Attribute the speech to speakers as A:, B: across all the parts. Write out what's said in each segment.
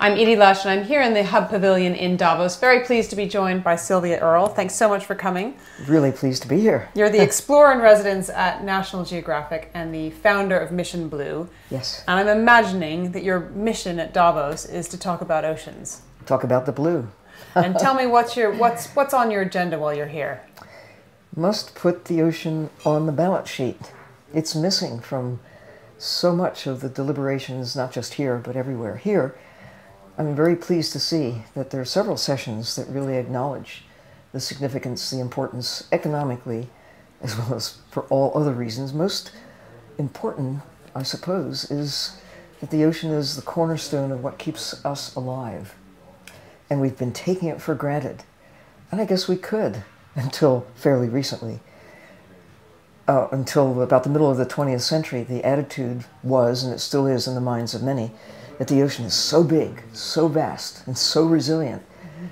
A: I'm Edie Lush, and I'm here in the Hub Pavilion in Davos. Very pleased to be joined by Sylvia Earle. Thanks so much for coming.
B: Really pleased to be here.
A: You're the explorer in residence at National Geographic and the founder of Mission Blue.
B: Yes.
A: And I'm imagining that your mission at Davos is to talk about oceans.
B: Talk about the blue.
A: And tell me what's on your agenda while you're here.
B: Must put the ocean on the balance sheet. It's missing from so much of the deliberations, not just here, but everywhere. Here, I'm very pleased to see that there are several sessions that really acknowledge the significance, the importance economically, as well as for all other reasons. Most important, I suppose, is that the ocean is the cornerstone of what keeps us alive. And we've been taking it for granted. And I guess we could until fairly recently. Until about the middle of the 20th century, the attitude was, and it still is in the minds of many, that the ocean is so big, so vast, and so resilient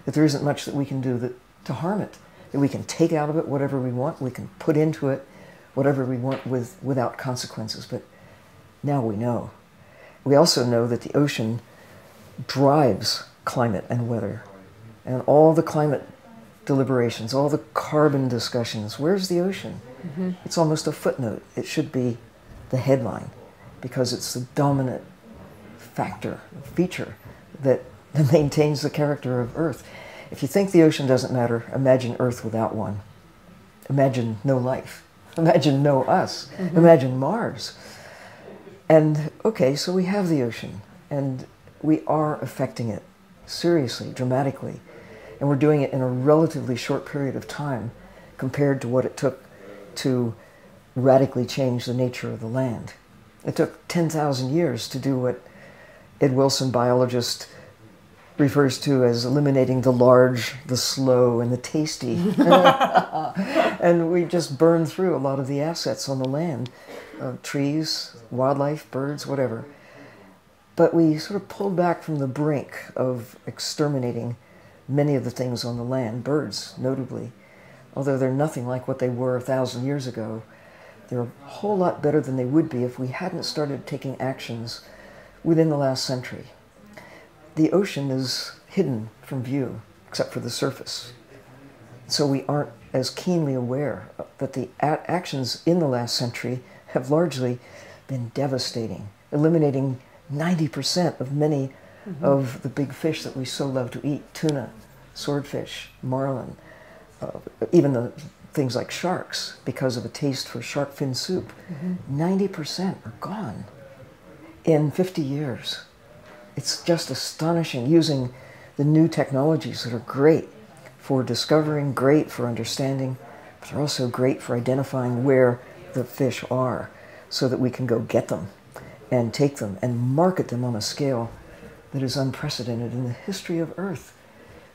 B: that there isn't much that we can do to harm it. That we can take out of it whatever we want, we can put into it whatever we want without consequences. But now we know. We also know that the ocean drives climate and weather. And all the climate deliberations, all the carbon discussions, where's the ocean? It's almost a footnote. It should be the headline because it's the dominant feature that maintains the character of Earth. If you think the ocean doesn't matter, imagine Earth without one. Imagine no life. Imagine no us. Imagine Mars. And okay, so we have the ocean, and we are affecting it seriously, dramatically, and we're doing it in a relatively short period of time compared to what it took to radically change the nature of the land. It took 10,000 years to do what Ed Wilson, biologist, refers to as eliminating the large, the slow, and the tasty. And we just burned through a lot of the assets on the land, trees, wildlife, birds, whatever. But we sort of pulled back from the brink of exterminating many of the things on the land, birds notably. Although they're nothing like what they were 1,000 years ago, they're a whole lot better than they would be if we hadn't started taking actions within the last century. The ocean is hidden from view, except for the surface. So we aren't as keenly aware that the actions in the last century have largely been devastating, eliminating 90% of many of the big fish that we so love to eat: tuna, swordfish, marlin, even the things like sharks, because of a taste for shark fin soup. 90% are gone in 50 years. It's just astonishing, using the new technologies that are great for discovering, great for understanding, but they're also great for identifying where the fish are so that we can go get them and take them and market them on a scale that is unprecedented in the history of Earth.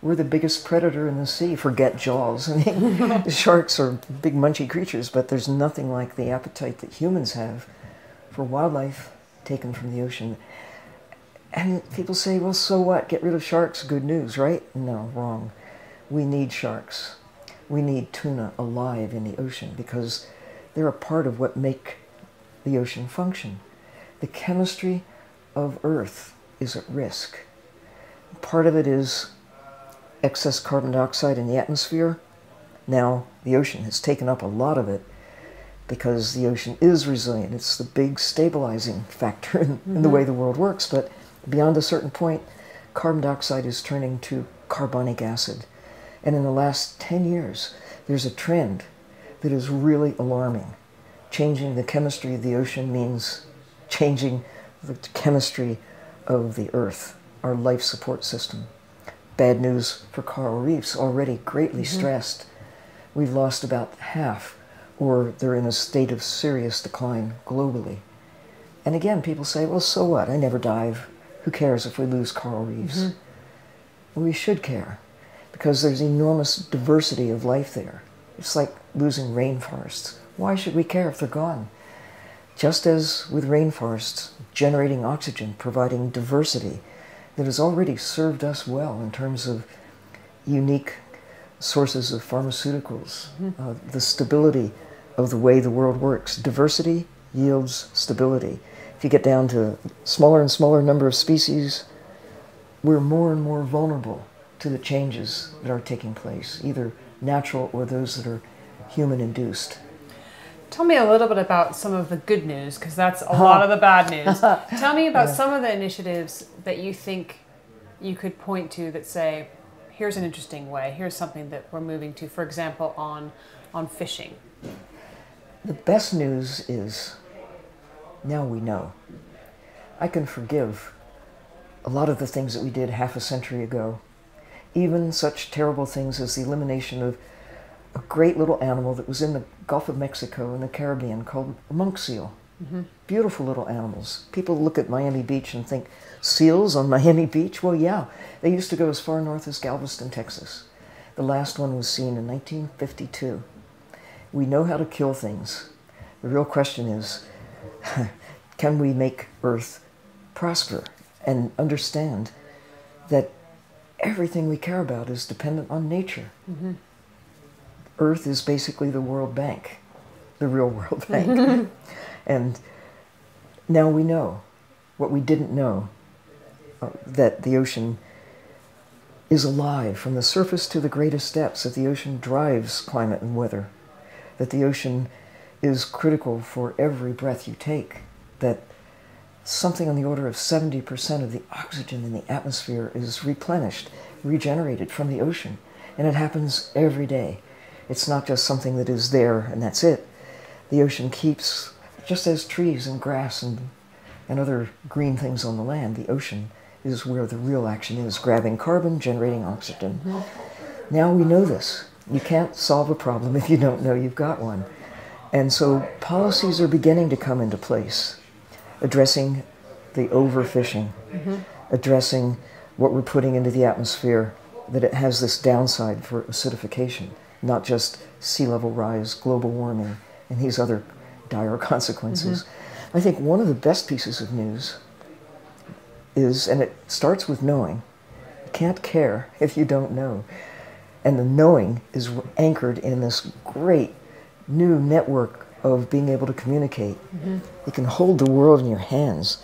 B: We're the biggest predator in the sea. Forget Jaws. I mean, the sharks are big munchy creatures, but there's nothing like the appetite that humans have for wildlife taken from the ocean. And people say, well, so what? Get rid of sharks, good news, right? No, wrong. We need sharks. We need tuna alive in the ocean because they're a part of what make the ocean function. The chemistry of Earth is at risk. Part of it is excess carbon dioxide in the atmosphere. Now, the ocean has taken up a lot of it because the ocean is resilient. It's the big stabilizing factor in the way the world works. But beyond a certain point, carbon dioxide is turning to carbonic acid. And in the last 10 years, there's a trend that is really alarming. Changing the chemistry of the ocean means changing the chemistry of the Earth, our life support system. Bad news for coral reefs, already greatly stressed. We've lost about half, or they're in a state of serious decline globally. And again, people say, well, so what? I never dive. Who cares if we lose coral reefs? Well, we should care, because there's enormous diversity of life there. It's like losing rainforests. Why should we care if they're gone? Just as with rainforests, generating oxygen, providing diversity that has already served us well in terms of unique sources of pharmaceuticals, the stability of the way the world works. Diversity yields stability. If you get down to smaller and smaller number of species, we're more and more vulnerable to the changes that are taking place, either natural or those that are human-induced.
A: Tell me a little bit about some of the good news, because that's a lot of the bad news. Tell me about some of the initiatives that you think you could point to that say, here's an interesting way, here's something that we're moving to, for example, on fishing.
B: The best news is now we know. I can forgive a lot of the things that we did half a century ago, even such terrible things as the elimination of a great little animal that was in the Gulf of Mexico and the Caribbean called a monk seal. Beautiful little animals. People look at Miami Beach and think, seals on Miami Beach? Well, yeah, they used to go as far north as Galveston, Texas. The last one was seen in 1952. We know how to kill things. The real question is, can we make Earth prosper and understand that everything we care about is dependent on nature? Earth is basically the World Bank, the real World Bank. And now we know what we didn't know, that the ocean is alive from the surface to the greatest depths, that the ocean drives climate and weather, that the ocean is critical for every breath you take, that something on the order of 70% of the oxygen in the atmosphere is replenished, regenerated from the ocean, and it happens every day. It's not just something that is there and that's it. The ocean keeps, just as trees and grass and other green things on the land, the ocean is where the real action is, grabbing carbon, generating oxygen. Now we know this. You can't solve a problem if you don't know you've got one. And so policies are beginning to come into place, addressing the overfishing, addressing what we're putting into the atmosphere, that it has this downside for acidification, not just sea level rise, global warming, and these other dire consequences. I think one of the best pieces of news is, and it starts with knowing, you can't care if you don't know. And the knowing is anchored in this great new network of being able to communicate. You can hold the world in your hands.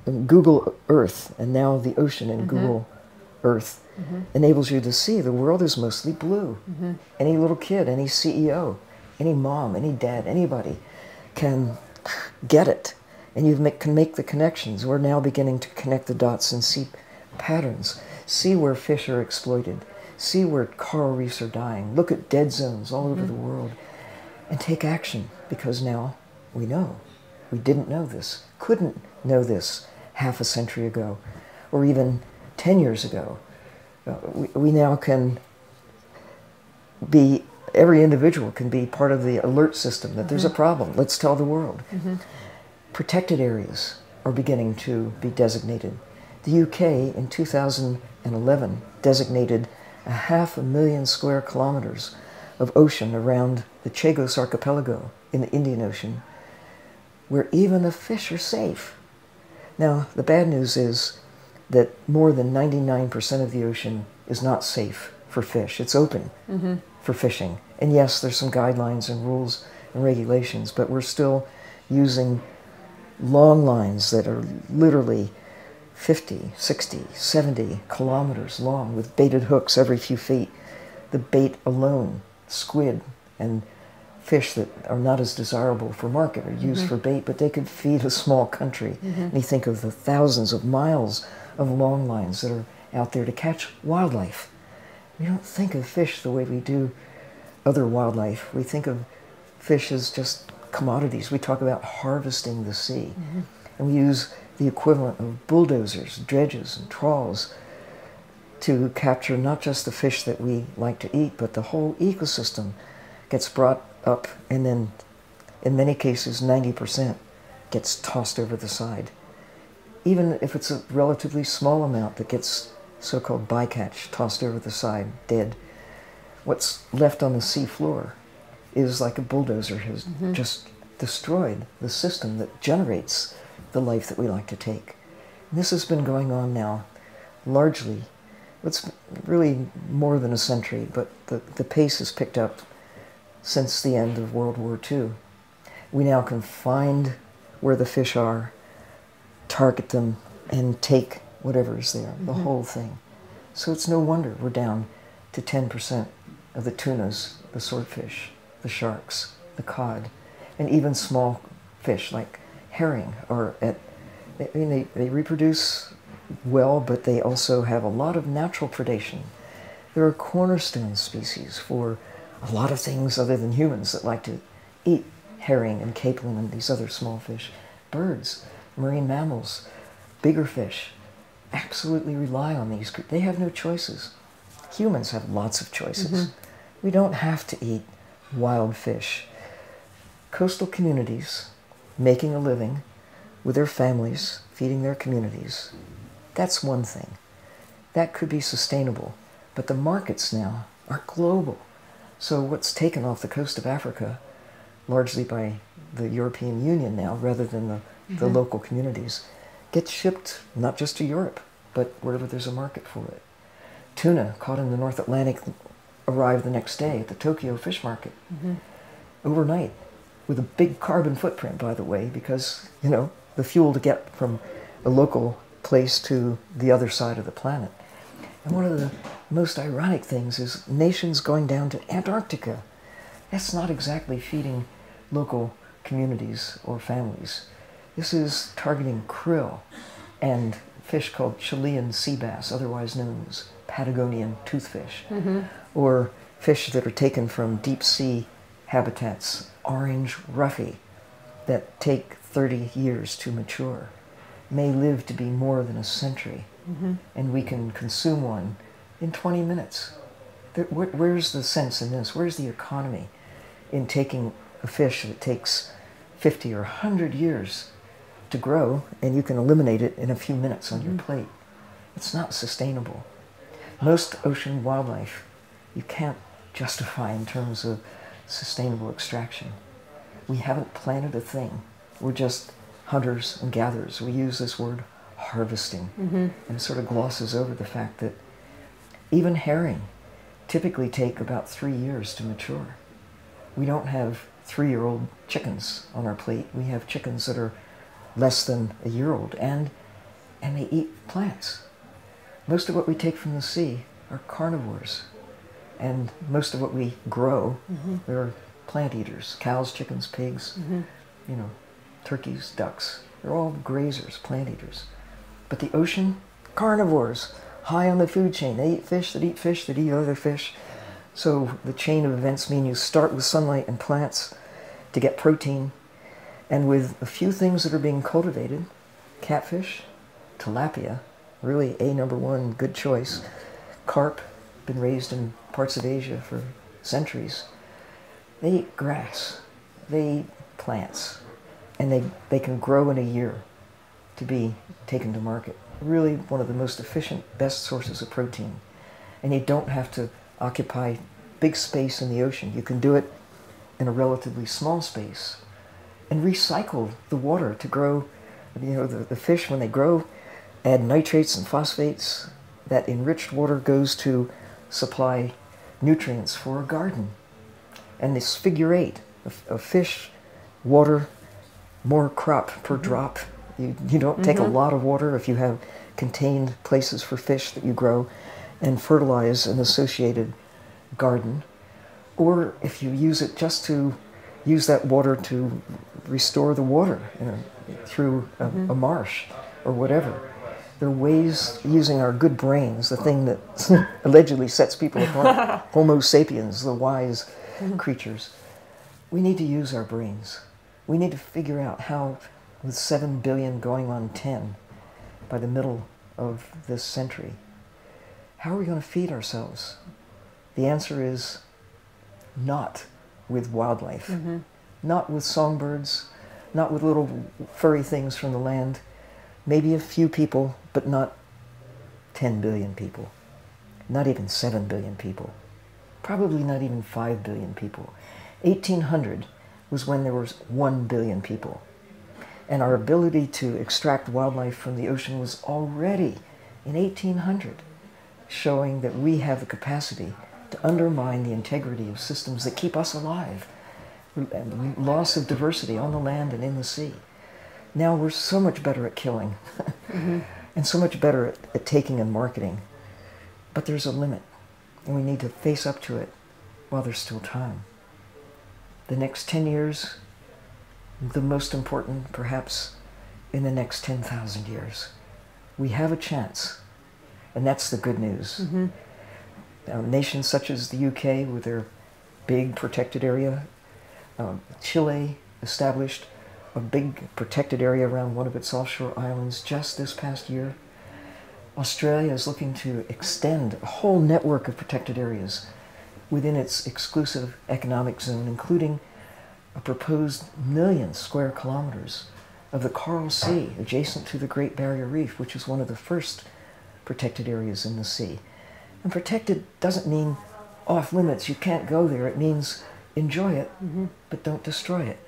B: And Google Earth, and now the ocean in Google Earth, enables you to see the world is mostly blue. Any little kid, any CEO, any mom, any dad, anybody can get it. And you can make the connections. We're now beginning to connect the dots and see patterns, see where fish are exploited, see where coral reefs are dying, look at dead zones all over the world, and take action, because now we know. We didn't know this, couldn't know this half a century ago, or even 10 years ago. We now can be, every individual can be part of the alert system that there's a problem. Let's tell the world. Protected areas are beginning to be designated. The UK in 2011 designated 500,000 square kilometers of ocean around the Chagos archipelago in the Indian Ocean, where even the fish are safe. Now, the bad news is that more than 99% of the ocean is not safe for fish. It's open for fishing. And yes, there's some guidelines and rules and regulations, but we're still using long lines that are literally 50, 60, 70 kilometers long with baited hooks every few feet. The bait alone, squid and fish that are not as desirable for market are used for bait, but they could feed a small country. And you think of the thousands of miles of long lines that are out there to catch wildlife. We don't think of fish the way we do other wildlife. We think of fish as just commodities. We talk about harvesting the sea. And we use the equivalent of bulldozers, dredges, and trawls to capture not just the fish that we like to eat, but the whole ecosystem gets brought up, and then in many cases 90% gets tossed over the side. Even if it's a relatively small amount that gets so-called bycatch, tossed over the side, dead, what's left on the sea floor is like a bulldozer has just destroyed the system that generates the life that we like to take. And this has been going on now largely, it's really more than a century, but the pace has picked up since the end of World War II. We now can find where the fish are, target them, and take whatever's there, the whole thing. So it's no wonder we're down to 10% of the tunas, the swordfish, the sharks, the cod, and even small fish like herring are at, I mean, they reproduce well, but they also have a lot of natural predation. They're a cornerstone species for a lot of things other than humans that like to eat herring and capelin and these other small fish. Birds, marine mammals, bigger fish, absolutely rely on these. They have no choices. Humans have lots of choices. We don't have to eat wild fish. Coastal communities making a living with their families, feeding their communities, that's one thing. That could be sustainable. But the markets now are global. So what's taken off the coast of Africa, largely by the European Union now, rather than the local communities, gets shipped not just to Europe, but wherever there's a market for it. Tuna caught in the North Atlantic arrived the next day at the Tokyo fish market, overnight, with a big carbon footprint, by the way, because, you know, the fuel to get from a local place to the other side of the planet. And one of the most ironic things is nations going down to Antarctica. That's not exactly feeding local communities or families. This is targeting krill and fish called Chilean sea bass, otherwise known as Patagonian toothfish, or fish that are taken from deep sea habitats, orange roughy, that take 30 years to mature, may live to be more than a century, and we can consume one in 20 minutes. Where's the sense in this? Where's the economy in taking a fish that takes 50 or 100 years to grow, and you can eliminate it in a few minutes on your plate? It's not sustainable. Most ocean wildlife you can't justify in terms of sustainable extraction. We haven't planted a thing. We're just hunters and gatherers. We use this word harvesting, and it sort of glosses over the fact that even herring typically take about 3 years to mature. We don't have 3-year-old chickens on our plate. We have chickens that are less than a year old, and they eat plants. Most of what we take from the sea are carnivores, and most of what we grow are plant eaters: cows, chickens, pigs, you know, turkeys, ducks. They're all grazers, plant eaters. But the ocean, carnivores, high on the food chain. They eat fish that eat other fish. So the chain of events mean you start with sunlight and plants to get protein, and with a few things that are being cultivated, catfish, tilapia, really #1 good choice, carp, been raised in parts of Asia for centuries. They eat grass, they eat plants, and they can grow in a year to be taken to market. Really one of the most efficient, best sources of protein. And you don't have to occupy big space in the ocean. You can do it in a relatively small space and recycle the water to grow. You know, the fish, when they grow, add nitrates and phosphates. That enriched water goes to supply nutrients for a garden. And this figure 8 of fish, water, more crop per drop. You don't take a lot of water if you have contained places for fish that you grow and fertilize an associated garden. Or if you use it just to use that water to restore the water, you know, through a marsh or whatever. There are ways, using our good brains, the thing that allegedly sets people apart, Homo sapiens, the wise creatures. We need to use our brains. We need to figure out how, with 7 billion going on 10 by the middle of this century, how are we going to feed ourselves? The answer is not with wildlife, not with songbirds, not with little furry things from the land. Maybe a few people, but not 10 billion people, not even 7 billion people, probably not even 5 billion people. 1800 was when there was 1 billion people. And our ability to extract wildlife from the ocean was already, in 1800, showing that we have the capacity to undermine the integrity of systems that keep us alive. and loss of diversity on the land and in the sea. Now we're so much better at killing and so much better at taking and marketing. But there's a limit, and we need to face up to it while there's still time. The next 10 years, the most important perhaps in the next 10,000 years. We have a chance, and that's the good news. Now, nations such as the UK with their big protected area, Chile established a big protected area around one of its offshore islands just this past year. Australia is looking to extend a whole network of protected areas within its exclusive economic zone, including a proposed 1,000,000 square kilometers of the Coral Sea adjacent to the Great Barrier Reef, which is one of the first protected areas in the sea. And protected doesn't mean off limits, you can't go there. It means enjoy it, but don't destroy it.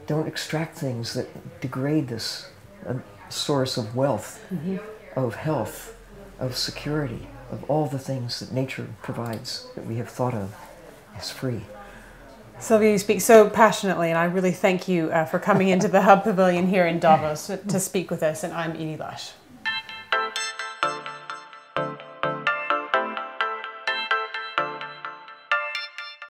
B: Don't extract things that degrade this source of wealth, of health, of security, of all the things that nature provides that we have thought of as free.
A: Sylvia, you speak so passionately, and I really thank you for coming into the Hub Pavilion here in Davos to speak with us, and I'm Edie Lush.